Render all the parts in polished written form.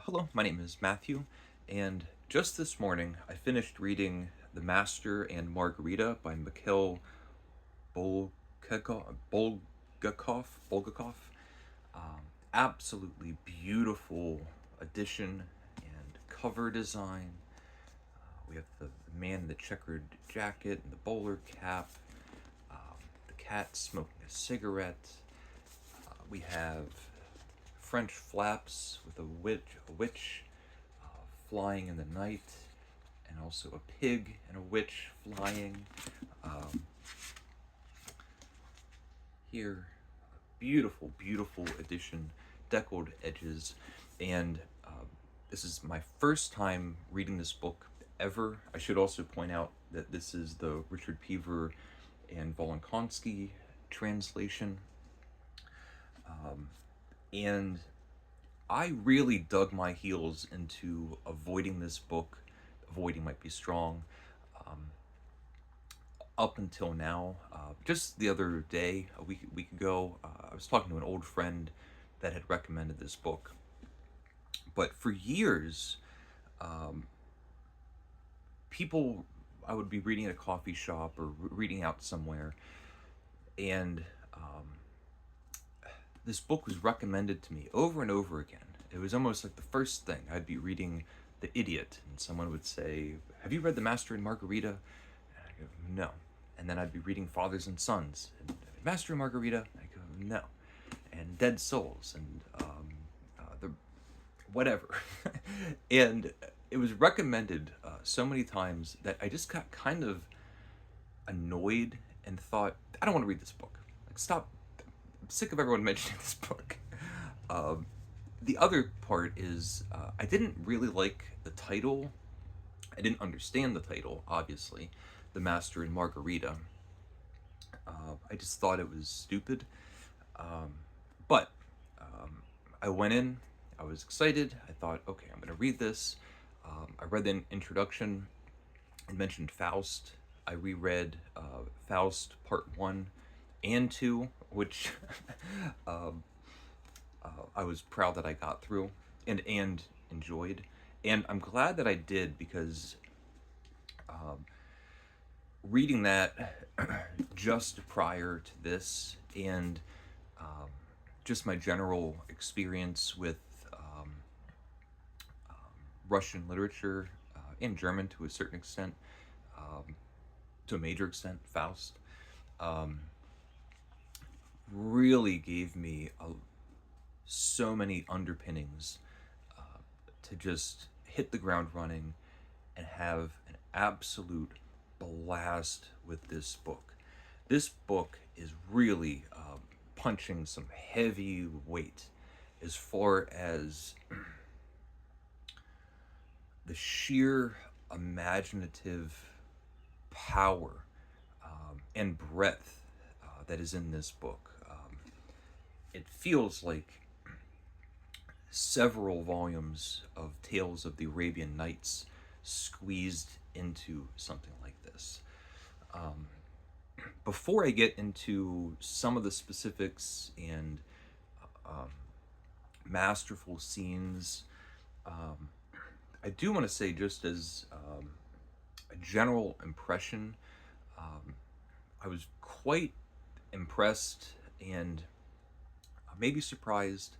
Hello, my name is Matthew, and just this morning I finished reading The Master and Margarita by Mikhail Bulgakov. Absolutely beautiful edition and cover design. We have the man in the checkered jacket and the bowler cap, the cat smoking a cigarette. We have French flaps with a witch flying in the night, and also a pig and a witch flying. Um, Here, beautiful, beautiful edition, deckled edges, and this is my first time reading this book ever. I should also point out that this is the Richard Pever and Volonkonsky translation, and I really dug my heels into avoiding this book. Avoiding might be strong. Um, Up until now, just the other day, a week ago, I was talking to an old friend that had recommended this book. But for years, um, people, I would be reading at a coffee shop or reading out somewhere, and this book was recommended to me over and over again. It was almost like the first thing. I'd be reading The Idiot, and someone would say, "Have you read The Master and Margarita?" And I go, "No." And then I'd be reading Fathers and Sons, and Master and Margarita. I go, "No." And Dead Souls, and the whatever. And it was recommended so many times that I just got kind of annoyed and thought, I don't want to read this book. Like, stop. I'm sick of everyone mentioning this book. Um, the other part is I didn't really like the title. I didn't understand the title, obviously, The Master and Margarita. I just thought it was stupid. But I went in, I was excited. I thought, okay, I'm going to read this. I read the introduction. It mentioned Faust. I reread Faust Part 1 and 2, which um, I was proud that I got through and enjoyed. And I'm glad that I did, because reading that just prior to this, and um, just my general experience with um, Russian literature and German to a certain extent, um, to a major extent, Faust, um, really gave me so many underpinnings to just hit the ground running and have an absolute blast with this book. This book is really punching some heavy weight as far as the sheer imaginative power and breadth that is in this book. It feels like several volumes of Tales of the Arabian Nights squeezed into something like this. Before I get into some of the specifics and um, masterful scenes, I do want to say, just as a general impression, I was quite impressed and maybe surprised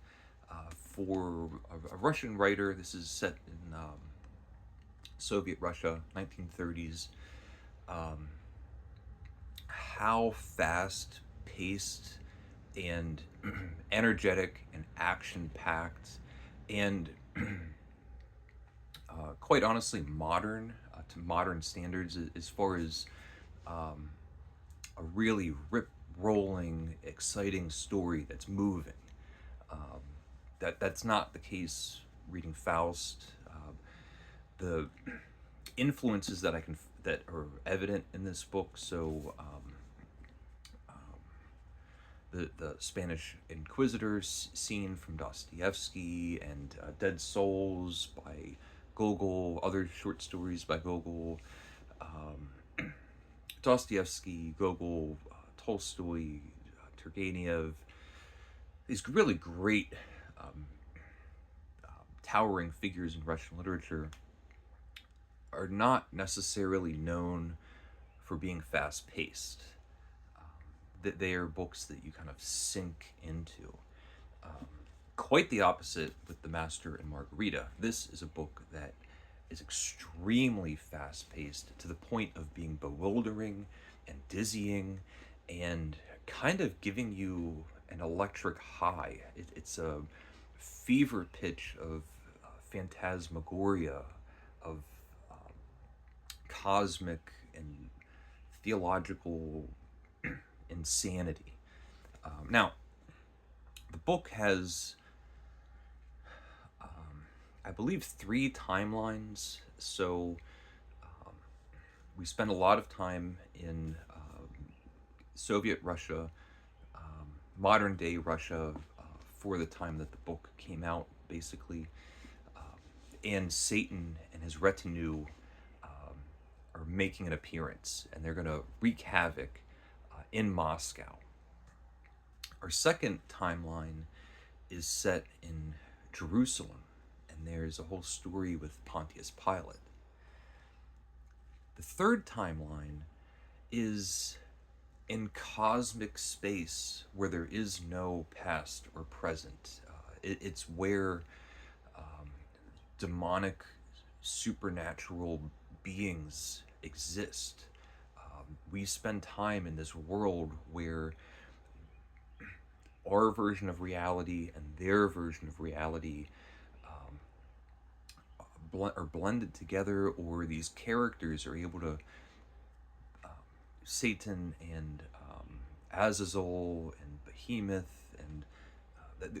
for a Russian writer. This is set in Soviet Russia, 1930s. Um, how fast paced and energetic and action packed and quite honestly modern to modern standards, as far as a really rip rolling, exciting story that's moving. Um, that's not the case reading Faust. The influences that are evident in this book. So the Spanish Inquisitors scene from Dostoevsky, and Dead Souls by Gogol, other short stories by Gogol, Dostoevsky, Gogol, Tolstoy, Turgenev. These really great um, towering figures in Russian literature are not necessarily known for being fast-paced. That they are books that you kind of sink into. Um, Quite the opposite with The Master and Margarita. This is a book that is extremely fast-paced to the point of being bewildering and dizzying and kind of giving you an electric high. It's a fever pitch of phantasmagoria, of um, cosmic and theological insanity. Now, the book has, I believe, 3 timelines. So we spend a lot of time in Soviet Russia, modern day Russia, for the time that the book came out, basically. And Satan and his retinue are making an appearance, and they're going to wreak havoc in Moscow. Our second timeline is set in Jerusalem, and there's a whole story with Pontius Pilate. The third timeline is in cosmic space where there is no past or present. It's where demonic, supernatural beings exist. We spend time in this world where our version of reality and their version of reality are blended together, or these characters are able to, Satan and Azazel and Behemoth, and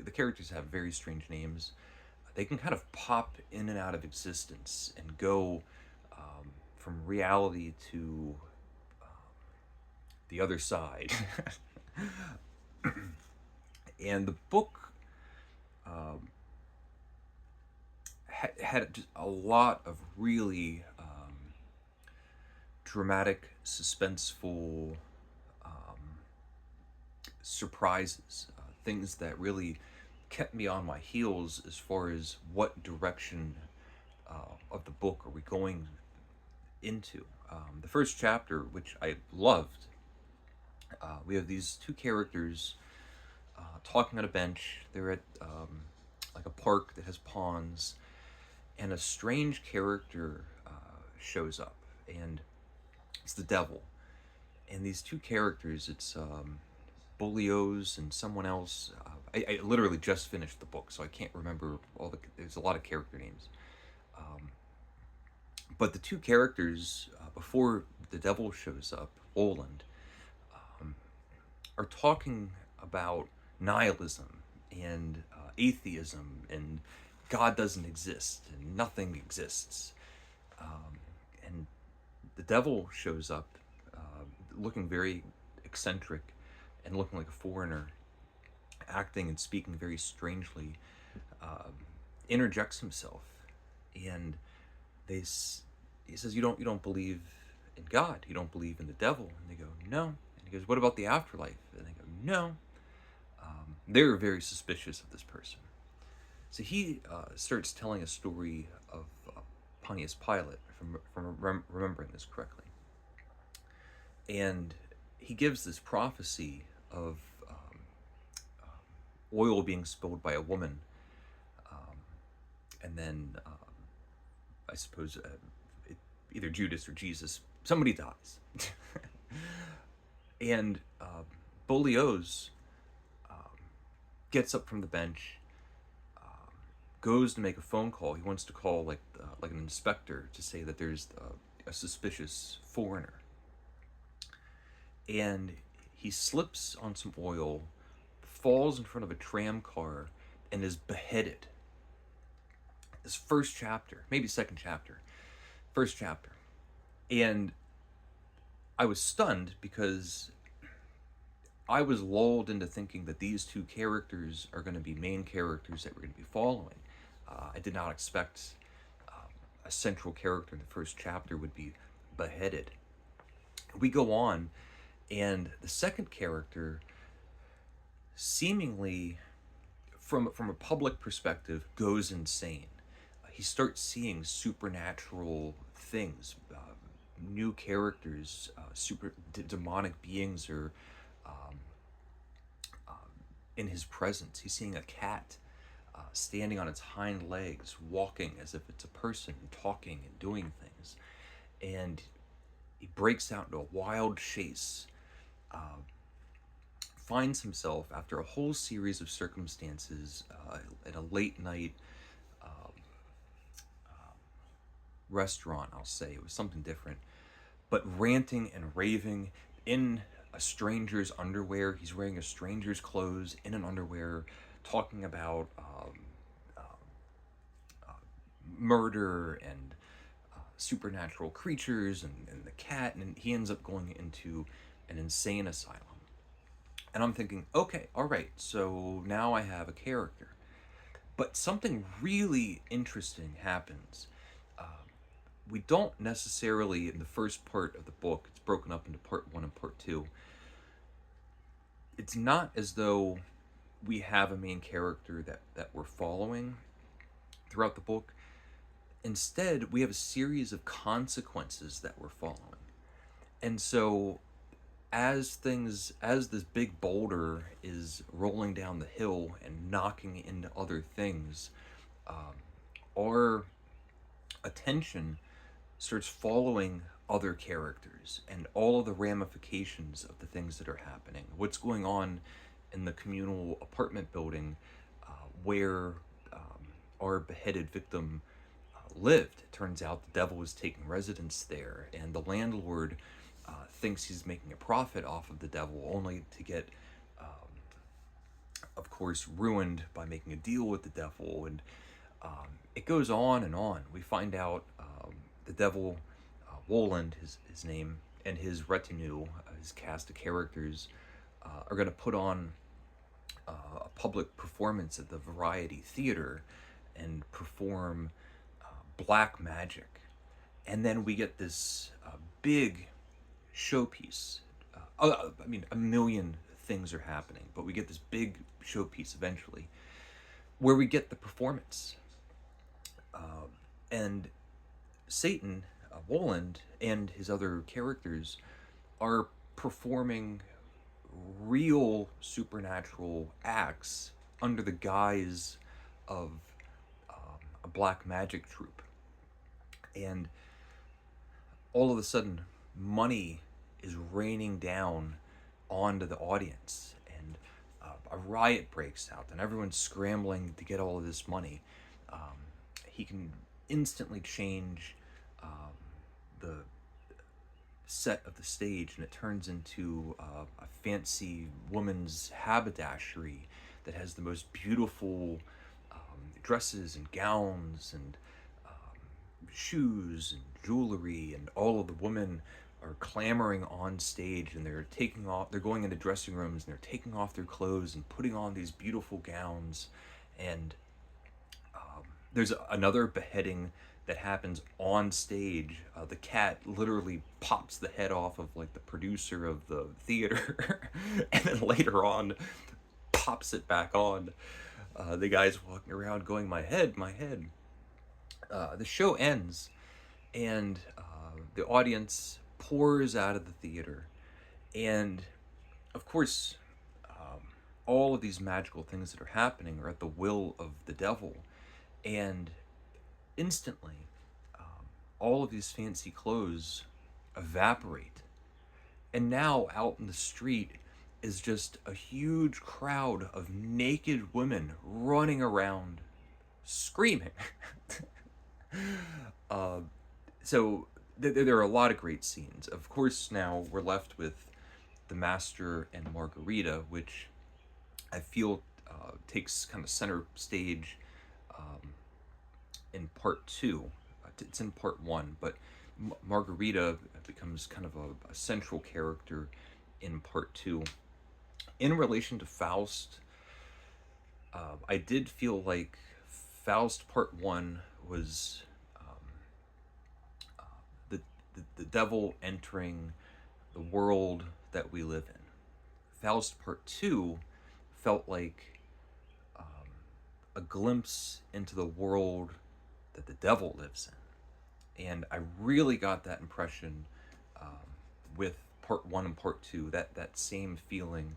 the characters have very strange names. They can kind of pop in and out of existence and go from reality to the other side. And the book had just a lot of really dramatic, suspenseful surprises, things that really kept me on my heels as far as what direction of the book are we going into. The first chapter, which I loved, we have these 2 characters talking on a bench. They're at like a park that has ponds, and a strange character shows up, and it's the devil. And these 2 characters, it's Bulios and someone else. I literally just finished the book, so I can't remember there's a lot of character names. But the 2 characters, before the devil shows up, Oland, are talking about nihilism and atheism, and God doesn't exist and nothing exists. And the devil shows up looking very eccentric and looking like a foreigner, acting and speaking very strangely, interjects himself, and he says, you don't believe in God, you don't believe in the devil. And they go, no. And he goes, what about the afterlife? And they go, no. They're very suspicious of this person. So he starts telling a story of Pontius Pilate, from remembering this correctly. And he gives this prophecy of oil being spilled by a woman, and then I suppose either Judas or Jesus, somebody dies. And Bolios gets up from the bench, goes to make a phone call. He wants to call like an inspector to say that there's a suspicious foreigner. And he slips on some oil, falls in front of a tram car, and is beheaded. This first chapter, maybe second chapter, first chapter. And I was stunned because I was lulled into thinking that these 2 characters are going to be main characters that we're going to be following. I did not expect a central character in the first chapter would be beheaded. We go on, and the second character, seemingly from a public perspective, goes insane. he starts seeing supernatural things, new characters, demonic beings are um, in his presence. He's seeing a cat standing on its hind legs, walking as if it's a person, talking and doing things. And he breaks out into a wild chase, uh, finds himself, after a whole series of circumstances, at a late night um, restaurant, I'll say. It was something different. But ranting and raving in a stranger's underwear. He's wearing a stranger's clothes in an underwear, talking about murder and supernatural creatures and the cat, and he ends up going into an insane asylum. And I'm thinking, okay, all right, so now I have a character. But something really interesting happens. Um, we don't necessarily, in the first part of the book, it's broken up into part one and part two. It's not as though we have a main character that we're following throughout the book. Instead, we have a series of consequences that we're following. And so as this big boulder is rolling down the hill and knocking into other things, um, our attention starts following other characters and all of the ramifications of the things that are happening. What's going on in the communal apartment building where our beheaded victim lived. It turns out the devil was taking residence there, and the landlord thinks he's making a profit off of the devil, only to get, of course, ruined by making a deal with the devil. And it goes on and on. We find out the devil, Woland, his name, and his retinue, his cast of characters, are going to put on a public performance at the Variety Theater and perform black magic. And then we get this big showpiece. I mean, a million things are happening, but we get this big showpiece eventually where we get the performance. And Satan, Woland, and his other characters are performing real supernatural acts under the guise of a black magic troupe. And all of a sudden, money is raining down onto the audience, and a riot breaks out, and everyone's scrambling to get all of this money. He can instantly change the set of the stage, and it turns into a fancy woman's haberdashery that has the most beautiful dresses and gowns and shoes and jewelry, and all of the women are clamoring on stage, and they're going into dressing rooms, and they're taking off their clothes and putting on these beautiful gowns. And there's another beheading that happens on stage. The cat literally pops the head off of like the producer of the theater and then later on pops it back on. The guy's walking around going, my head, my head. The show ends, and the audience pours out of the theater. And of course, all of these magical things that are happening are at the will of the devil. And instantly, all of these fancy clothes evaporate. And now out in the street is just a huge crowd of naked women running around screaming. So there are a lot of great scenes. Of course, now we're left with the Master and Margarita, which I feel takes kind of center stage in part two. It's in part one, but Margarita becomes kind of a central character in part two. In relation to Faust, I did feel like Faust part one was the devil entering the world that we live in. Faust part two felt like a glimpse into the world that the devil lives in. And I really got that impression with part one and part two, that same feeling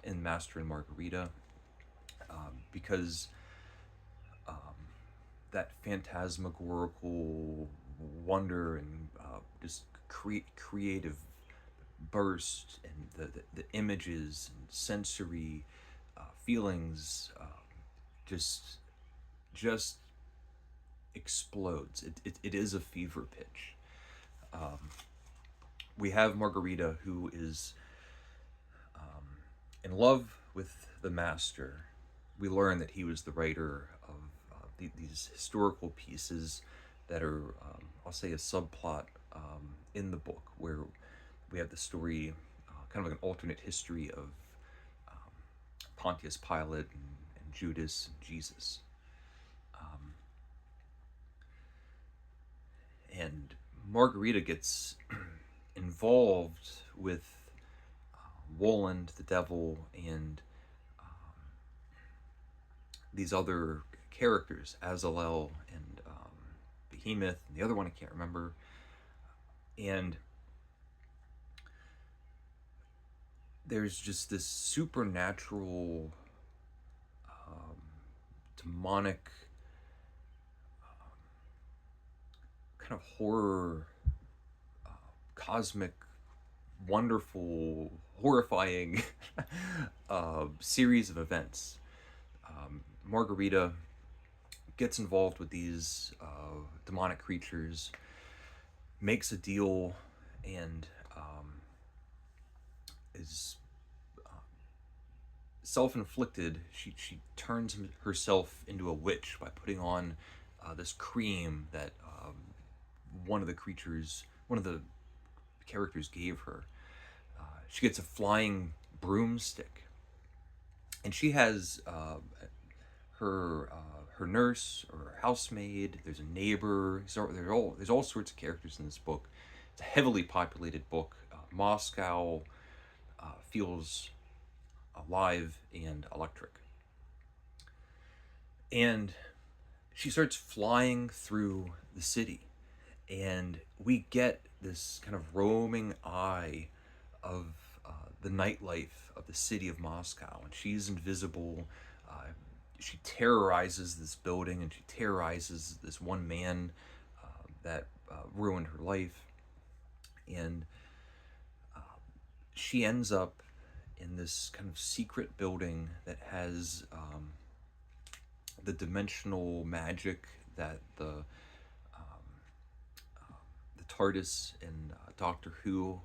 in Master and Margarita, because that phantasmagorical wonder and just creative burst, and the images and sensory feelings just explodes. It is a fever pitch. We have Margarita, who is in love with the master. We learn that he was the writer of these historical pieces that are, I'll say, a subplot in the book, where we have the story, kind of like an alternate history of Pontius Pilate and Judas and Jesus. And Margarita gets involved with Woland, the devil, and these other characters, Azalel and Behemoth, and the other one I can't remember. And there's just this supernatural, demonic, kind of horror, cosmic, wonderful, horrifying series of events. Margarita gets involved with these demonic creatures, makes a deal, and is self-inflicted. She turns herself into a witch by putting on this cream that one of the characters gave her. She gets a flying broomstick, and she has her nurse or her housemaid. There's a neighbor. So there's all sorts of characters in this book. It's a heavily populated book. Moscow feels alive and electric. And she starts flying through the city, and we get this kind of roaming eye of the nightlife of the city of Moscow. And she's invisible. She terrorizes this building, and she terrorizes this one man that ruined her life. And she ends up in this kind of secret building that has the dimensional magic that the TARDIS in Doctor Who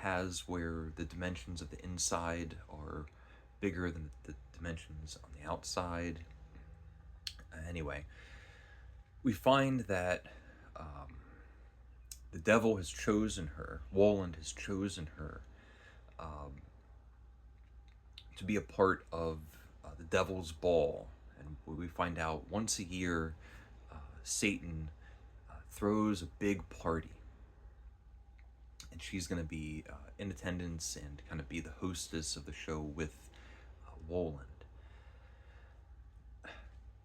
has, where the dimensions of the inside are bigger than the dimensions on the outside. Anyway, we find that the devil has chosen her, Woland has chosen her to be a part of the devil's ball. And we find out once a year, Satan throws a big party, and she's going to be in attendance and kind of be the hostess of the show with Woland.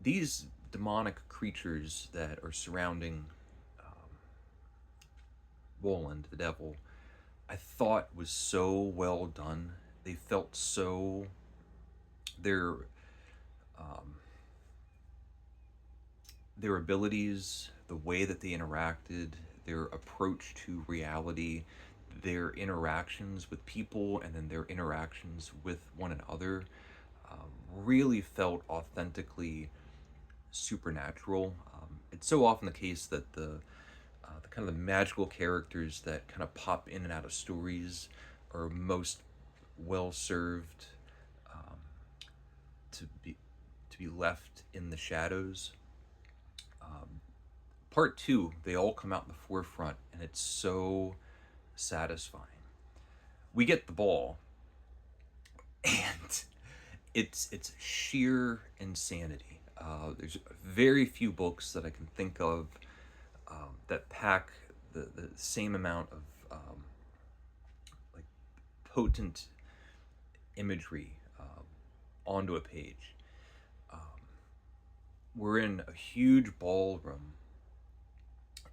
These demonic creatures that are surrounding Woland, the devil, I thought was so well done. They felt so, their abilities, the way that they interacted, their approach to reality, their interactions with people, and then their interactions with one another, really felt authentically supernatural. It's so often the case that the kind of the magical characters that kind of pop in and out of stories are most well served to be left in the shadows. Part two, they all come out in the forefront, and it's so satisfying. We get the ball, and it's sheer insanity. There's very few books that I can think of that pack the same amount of like potent imagery onto a page. we're in a huge ballroom,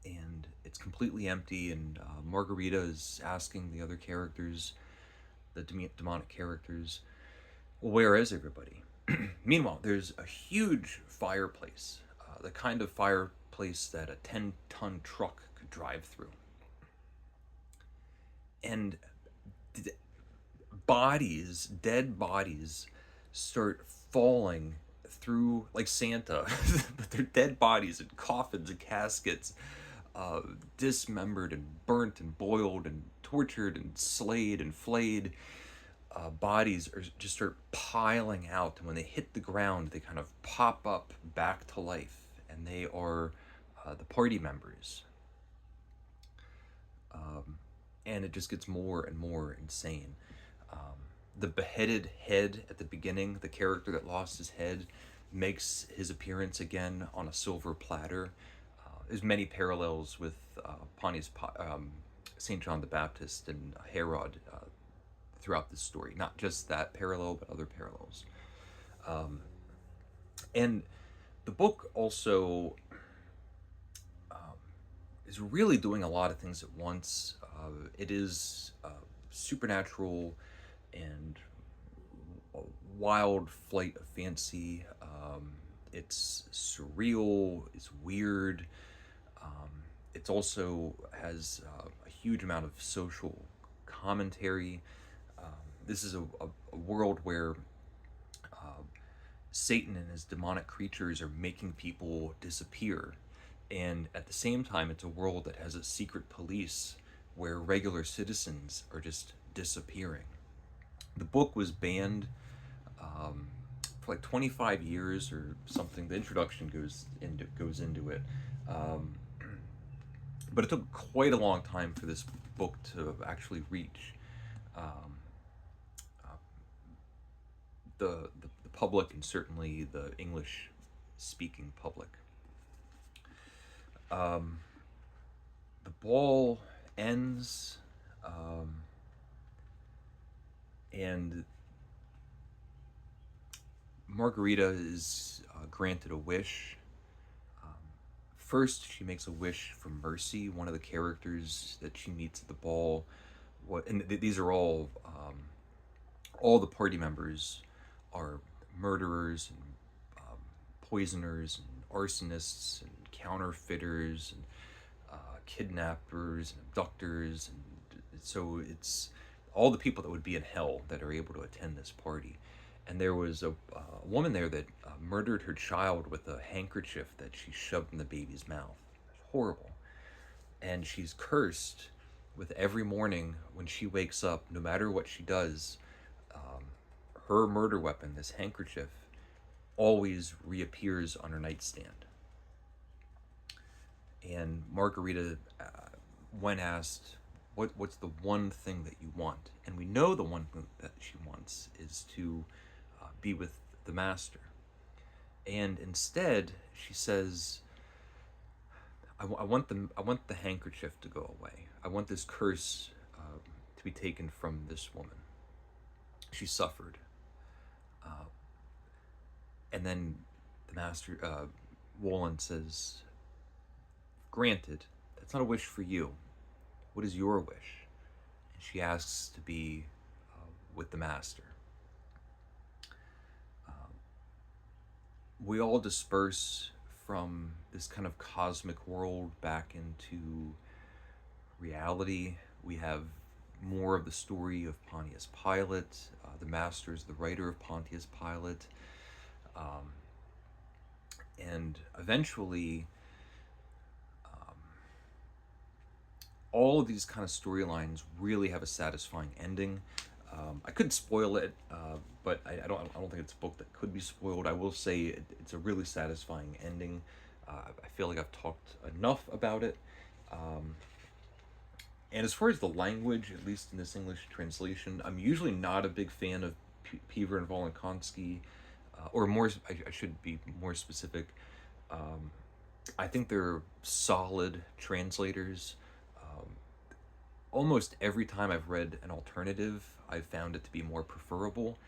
and it's completely empty, and Margarita is asking the other characters, the demonic characters, well, where is everybody? Meanwhile, there's a huge fireplace, the kind of fireplace that a 10-ton truck could drive through. And dead bodies, start falling through like Santa, but they're dead bodies in coffins and caskets, dismembered and burnt and boiled and tortured and slayed and flayed. Bodies are just start piling out, and when they hit the ground, they kind of pop up back to life, and they are the party members. And it just gets more and more insane. The beheaded head at the beginning, the character that lost his head, makes his appearance again on a silver platter. There's many parallels with St. John the Baptist and Herod throughout this story. Not just that parallel, but other parallels. And the book also is really doing a lot of things at once. It is supernatural and a wild flight of fancy. It's surreal. It's weird. It also has a huge amount of social commentary. This is a world where Satan and his demonic creatures are making people disappear. And at the same time, it's a world that has a secret police where regular citizens are just disappearing. The book was banned for like 25 years or something. The introduction goes into it. But it took quite a long time for this book to actually reach the public, and certainly the English speaking public. The ball ends, and Margarita is granted a wish. First, she makes a wish for Mercy, one of the characters that she meets at the ball. These are all the party members are murderers and poisoners and arsonists and counterfeiters and kidnappers and abductors, and so it's all the people that would be in hell that are able to attend this party. And there was a woman there that murdered her child with a handkerchief that she shoved in the baby's mouth. It's horrible. And she's cursed with every morning when she wakes up, no matter what she does, her murder weapon, this handkerchief, always reappears on her nightstand. And Margarita, when asked, what's the one thing that you want? And we know the one thing that she wants is to be with the Master. And instead, she says, I want the handkerchief to go away. I want this curse to be taken from this woman. She suffered. And then the Master, Wolin, says, granted, that's not a wish for you. What is your wish? And she asks to be with the Master. We all disperse from this kind of cosmic world back into reality. We have more of the story of Pontius Pilate. The Master is the writer of Pontius Pilate. And eventually, all of these kind of storylines really have a satisfying ending. I couldn't spoil it, but I don't think it's a book that could be spoiled. I will say it's a really satisfying ending. I feel like I've talked enough about it. And as far as the language, at least in this English translation, I'm usually not a big fan of Pever and Volonkonsky, or more, I should be more specific. I think they're solid translators. Almost every time I've read an alternative, I've found it to be more preferable.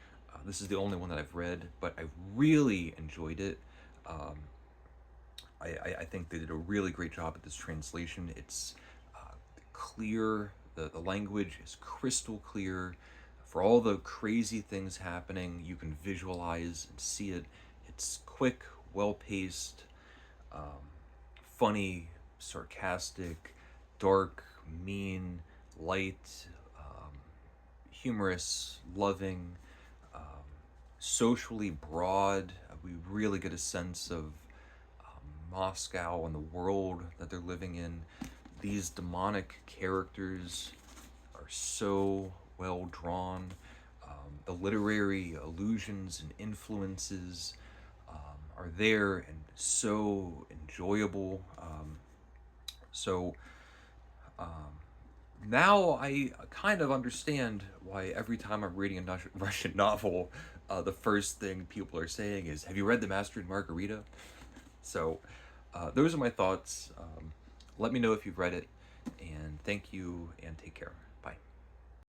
This is the only one that I've read, but I really enjoyed it. I think they did a really great job at this translation. It's clear, the language is crystal clear. For all the crazy things happening, you can visualize and see it. It's quick, well paced, funny, sarcastic, dark, mean, light, humorous, loving, socially broad. We really get a sense of Moscow and the world that they're living in. These demonic characters are so well drawn. The literary allusions and influences are there and so enjoyable. So now I kind of understand why every time I'm reading a Russian novel, the first thing people are saying is, "Have you read The Master and Margarita?" So those are my thoughts. Let me know if you've read it, and thank you, and take care.